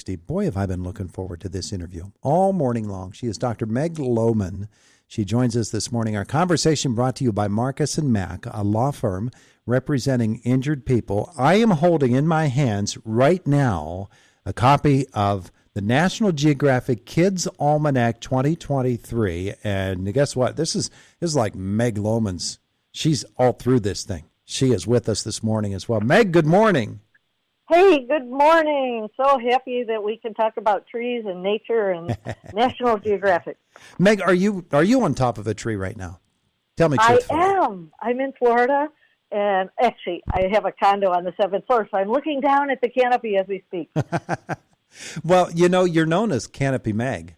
360. Boy, have I been looking forward to this interview all morning long. She is Dr. Meg Lowman. She joins us this morning. Our conversation brought to you by Marcus & Mack, a law firm representing injured people. I am holding in my hands right now a copy of the National Geographic Kids Almanac 2023. And guess what? This is like Meg Lowman's. She's all through this thing. She is with us this morning as well. Meg, good morning. Hey, good morning. So happy that we can talk about trees and nature and National Geographic. Meg, are you on top of a tree right now? Tell me truthfully. I am. I'm in Florida, and actually, I have a condo on the 7th floor, so I'm looking down at the canopy as we speak. Well, you know, you're known as Canopy Meg,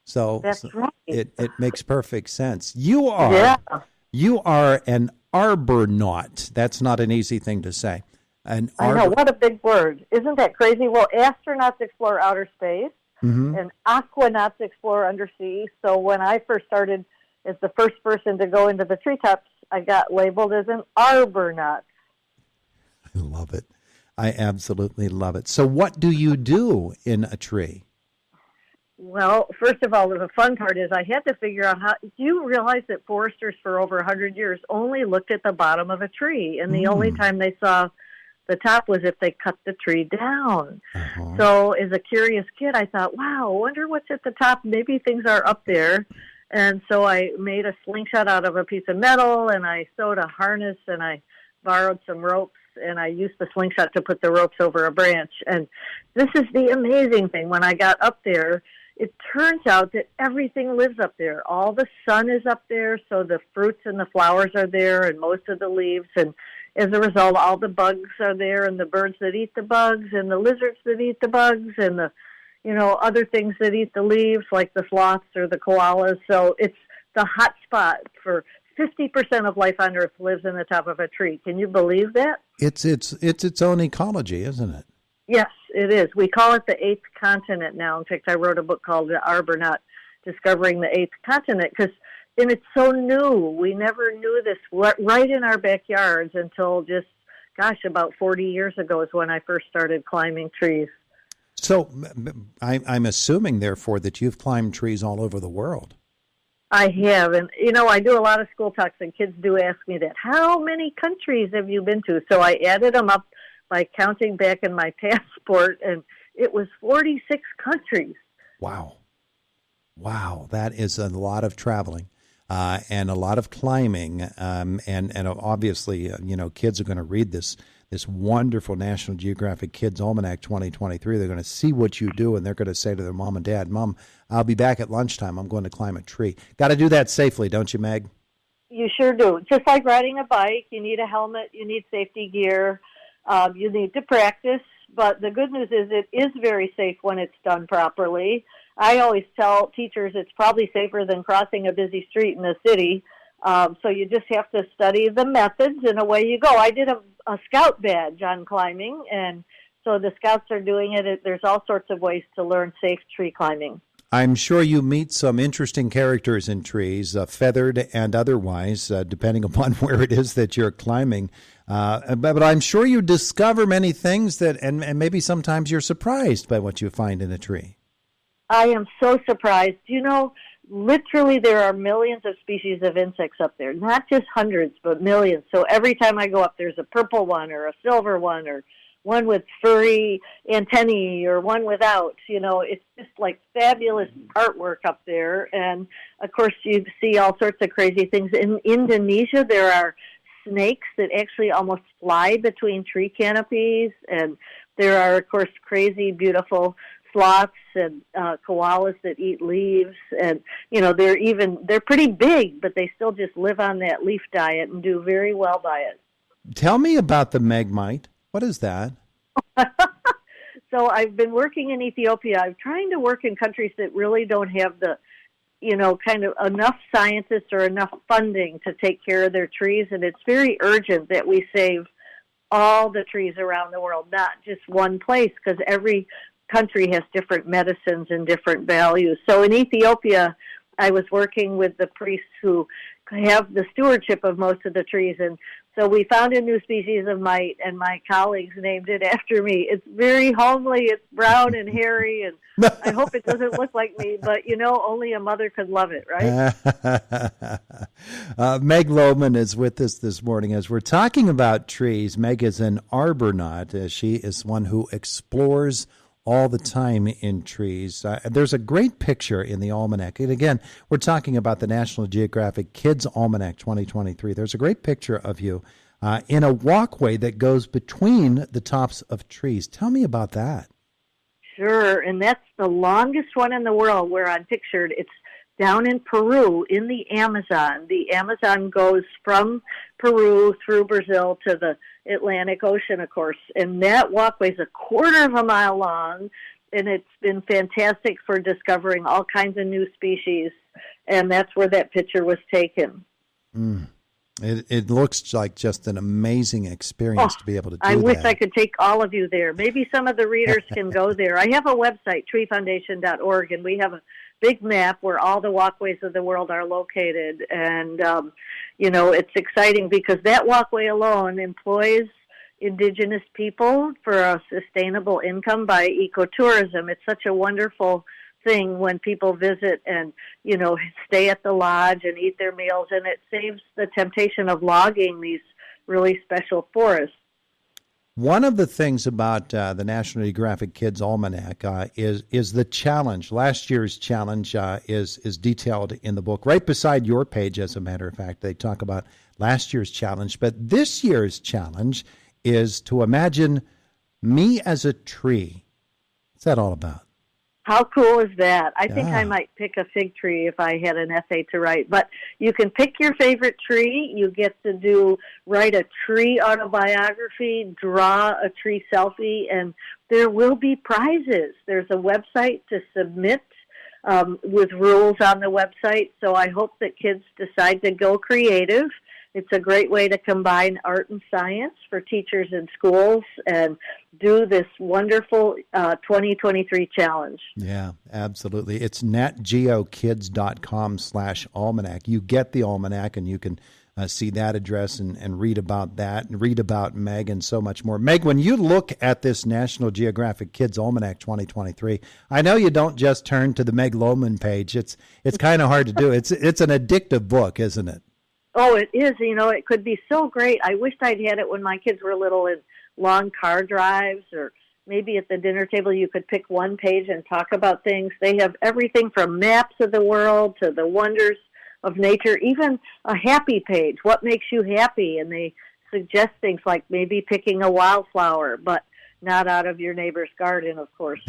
so that's right. It makes perfect sense. You are an arbornaut. That's not an easy thing to say. I know, what a big word. Isn't that crazy? Well, astronauts explore outer space, and aquanauts explore undersea. So when I first started as the first person to go into the treetops, I got labeled as an arbornaut. I love it. I absolutely love it. So what do you do in a tree? Well, first of all, the fun part is I had to figure out how. Do you realize that foresters for over 100 years only looked at the bottom of a tree, and the only time they saw the top was if they cut the tree down. So as a curious kid, I thought, wow, I wonder what's at the top. Maybe things are up there. And so I made a slingshot out of a piece of metal, and I sewed a harness, and I borrowed some ropes, and I used the slingshot to put the ropes over a branch. And this is the amazing thing. When I got up there, it turns out that everything lives up there. All the sun is up there, so the fruits and the flowers are there, and most of the leaves. And as a result, all the bugs are there, and the birds that eat the bugs, and the lizards that eat the bugs, and the, other things that eat the leaves, like the sloths or the koalas. So it's the hot spot for 50% of life on Earth lives in the top of a tree. Can you believe that? It's its own ecology, isn't it? Yes, it is. We call it the eighth continent now. In fact, I wrote a book called The Arbornaut, Discovering the Eighth Continent, and it's so new. We never knew this right in our backyards until about 40 years ago is when I first started climbing trees. So I'm assuming, therefore, that you've climbed trees all over the world. I have. And, I do a lot of school talks, and kids do ask me that. How many countries have you been to? So I added them up by counting back in my passport, and it was 46 countries. Wow, that is a lot of traveling. And a lot of climbing, and obviously, kids are going to read this wonderful National Geographic Kids Almanac 2023. They're going to see what you do, and they're going to say to their mom and dad, "Mom, I'll be back at lunchtime. I'm going to climb a tree." Got to do that safely, don't you, Meg? You sure do. Just like riding a bike, you need a helmet, you need safety gear, you need to practice. But the good news is it is very safe when it's done properly. I always tell teachers it's probably safer than crossing a busy street in the city. So you just have to study the methods, and away you go. I did a scout badge on climbing, and so the scouts are doing it. There's all sorts of ways to learn safe tree climbing. I'm sure you meet some interesting characters in trees, feathered and otherwise, depending upon where it is that you're climbing. But I'm sure you discover many things and maybe sometimes you're surprised by what you find in a tree. I am so surprised. Literally there are millions of species of insects up there, not just hundreds, but millions. So every time I go up, there's a purple one or a silver one or one with furry antennae or one without. It's just like fabulous artwork up there. And, of course, you see all sorts of crazy things. In Indonesia, there are snakes that actually almost fly between tree canopies. And there are, of course, crazy, beautiful sloths and koalas that eat leaves, and they're pretty big, but they still just live on that leaf diet and do very well by it. Tell me about the Megmite. What is that? So I've been working in Ethiopia. I'm trying to work in countries that really don't have the, kind of enough scientists or enough funding to take care of their trees, and it's very urgent that we save all the trees around the world, not just one place, because every country has different medicines and different values. So in Ethiopia, I was working with the priests who have the stewardship of most of the trees, and So we found a new species of mite, and my colleagues named it after me. It's very homely. It's brown and hairy, and I hope it doesn't look like me, but, only a mother could love it, right? Meg Lowman is with us this morning as we're talking about trees. Meg is an arbornaut. She is one who explores all the time in trees. There's a great picture in the Almanac. And again, we're talking about the National Geographic Kids Almanac 2023. There's a great picture of you in a walkway that goes between the tops of trees. Tell me about that. Sure, and that's the longest one in the world where I'm pictured. It's down in Peru in the Amazon. The Amazon goes from Peru through Brazil to the Atlantic Ocean, of course, and that walkway is a quarter of a mile long, and it's been fantastic for discovering all kinds of new species, and that's where that picture was taken. It looks like just an amazing experience to be able to do that. I wish I could take all of you there. Maybe some of the readers can go there. I have a website, treefoundation.org, and we have a big map where all the walkways of the world are located. And, it's exciting because that walkway alone employs indigenous people for a sustainable income by ecotourism. It's such a wonderful thing when people visit and, stay at the lodge and eat their meals, and it saves the temptation of logging these really special forests. One of the things about the National Geographic Kids Almanac is the challenge. Last year's challenge is detailed in the book. Right beside your page, as a matter of fact, they talk about last year's challenge. But this year's challenge is to imagine me as a tree. What's that all about? How cool is that? I think I might pick a fig tree if I had an essay to write. But you can pick your favorite tree. You get to write a tree autobiography, draw a tree selfie, and there will be prizes. There's a website to submit with rules on the website. So I hope that kids decide to go creative. It's a great way to combine art and science for teachers in schools and do this wonderful 2023 challenge. Yeah, absolutely. It's natgeokids.com/almanac. You get the almanac and you can see that address and read about that and read about Meg and so much more. Meg, when you look at this National Geographic Kids Almanac 2023, I know you don't just turn to the Meg Lowman page. It's kind of hard to do. It's an addictive book, isn't it? Oh, it is. It could be so great. I wished I'd had it when my kids were little in long car drives, or maybe at the dinner table you could pick one page and talk about things. They have everything from maps of the world to the wonders of nature, even a happy page. What makes you happy? And they suggest things like maybe picking a wildflower, but not out of your neighbor's garden, of course.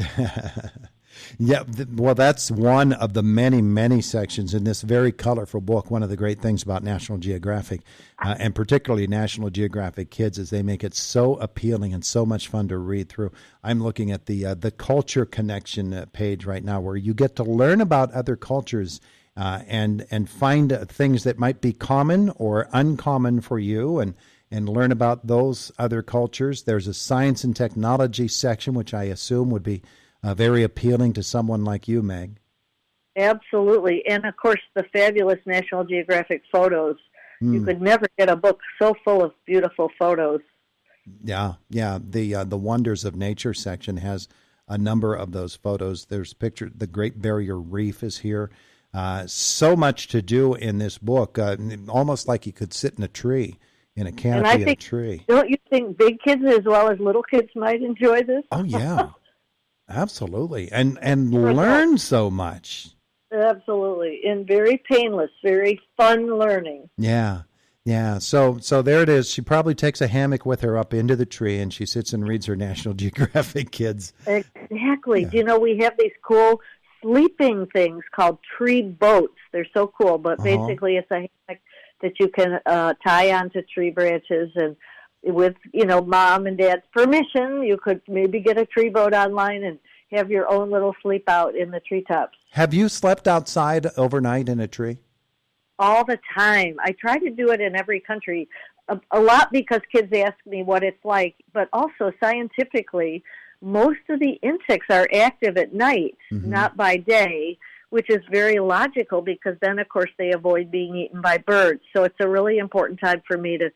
Yeah, well, that's one of the many, many sections in this very colorful book. One of the great things about National Geographic, and particularly National Geographic Kids, is they make it so appealing and so much fun to read through. I'm looking at the culture connection page right now, where you get to learn about other cultures and find things that might be common or uncommon for you, and learn about those other cultures. There's a science and technology section, which I assume would be very appealing to someone like you, Meg. Absolutely. And, of course, the fabulous National Geographic photos. You could never get a book so full of beautiful photos. Yeah. The Wonders of Nature section has a number of those photos. There's picture. The Great Barrier Reef is here. So much to do in this book, almost like you could sit in a tree, in a canopy of a tree. Don't you think big kids as well as little kids might enjoy this? Oh, yeah. Absolutely. And learn so much. Absolutely. And very painless, very fun learning. Yeah. So there it is. She probably takes a hammock with her up into the tree, and she sits and reads her National Geographic Kids. Exactly. Yeah. We have these cool sleeping things called tree boats. They're so cool, but basically it's a hammock that you can tie onto tree branches, and with, mom and dad's permission, you could maybe get a tree boat online and have your own little sleep out in the treetops. Have you slept outside overnight in a tree? All the time. I try to do it in every country, a lot because kids ask me what it's like, but also scientifically, most of the insects are active at night, not by day, which is very logical because then, of course, they avoid being eaten by birds. So it's a really important time for me to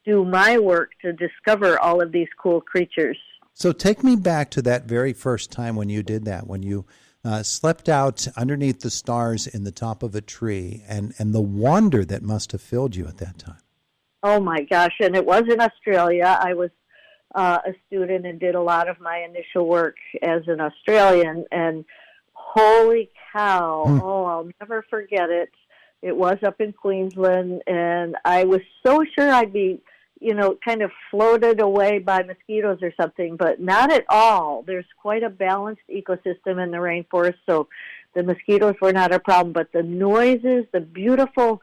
do my work to discover all of these cool creatures. So take me back to that very first time when you did that, when you slept out underneath the stars in the top of a tree, and the wonder that must have filled you at that time. Oh, my gosh. And it was in Australia. I was a student and did a lot of my initial work as an Australian. And holy cow, I'll never forget it. It was up in Queensland, and I was so sure I'd be, kind of floated away by mosquitoes or something, but not at all. There's quite a balanced ecosystem in the rainforest, so the mosquitoes were not a problem. But the noises, the beautiful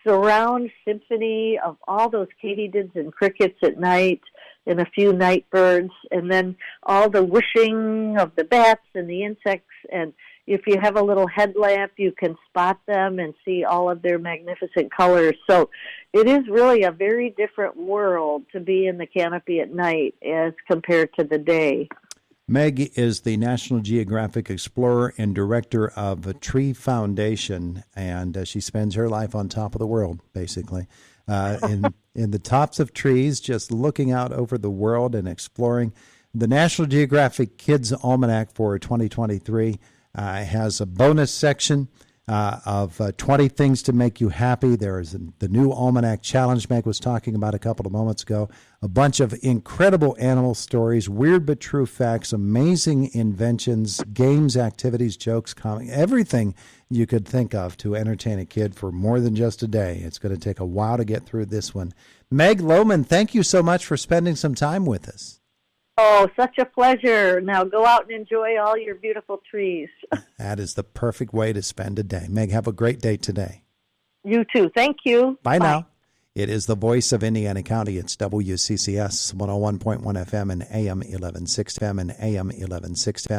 surround symphony of all those katydids and crickets at night, and a few night birds, and then all the whooshing of the bats and the insects. And if you have a little headlamp, you can spot them and see all of their magnificent colors. So it is really a very different world to be in the canopy at night as compared to the day. Meg is the National Geographic explorer and director of a Tree Foundation, and she spends her life on top of the world, basically, in the tops of trees, just looking out over the world and exploring. The National Geographic Kids Almanac for 2023 has a bonus section of 20 things to make you happy. There is the new Almanac Challenge Meg was talking about a couple of moments ago. A bunch of incredible animal stories, weird but true facts, amazing inventions, games, activities, jokes, comics, everything you could think of to entertain a kid for more than just a day. It's going to take a while to get through this one. Meg Lowman, thank you so much for spending some time with us. Oh, such a pleasure. Now go out and enjoy all your beautiful trees. That is the perfect way to spend a day. Meg, have a great day today. You too. Thank you. Bye now. It is the voice of Indiana County. It's WCCS 101.1 FM and AM 1160 FM and AM 1160 FM.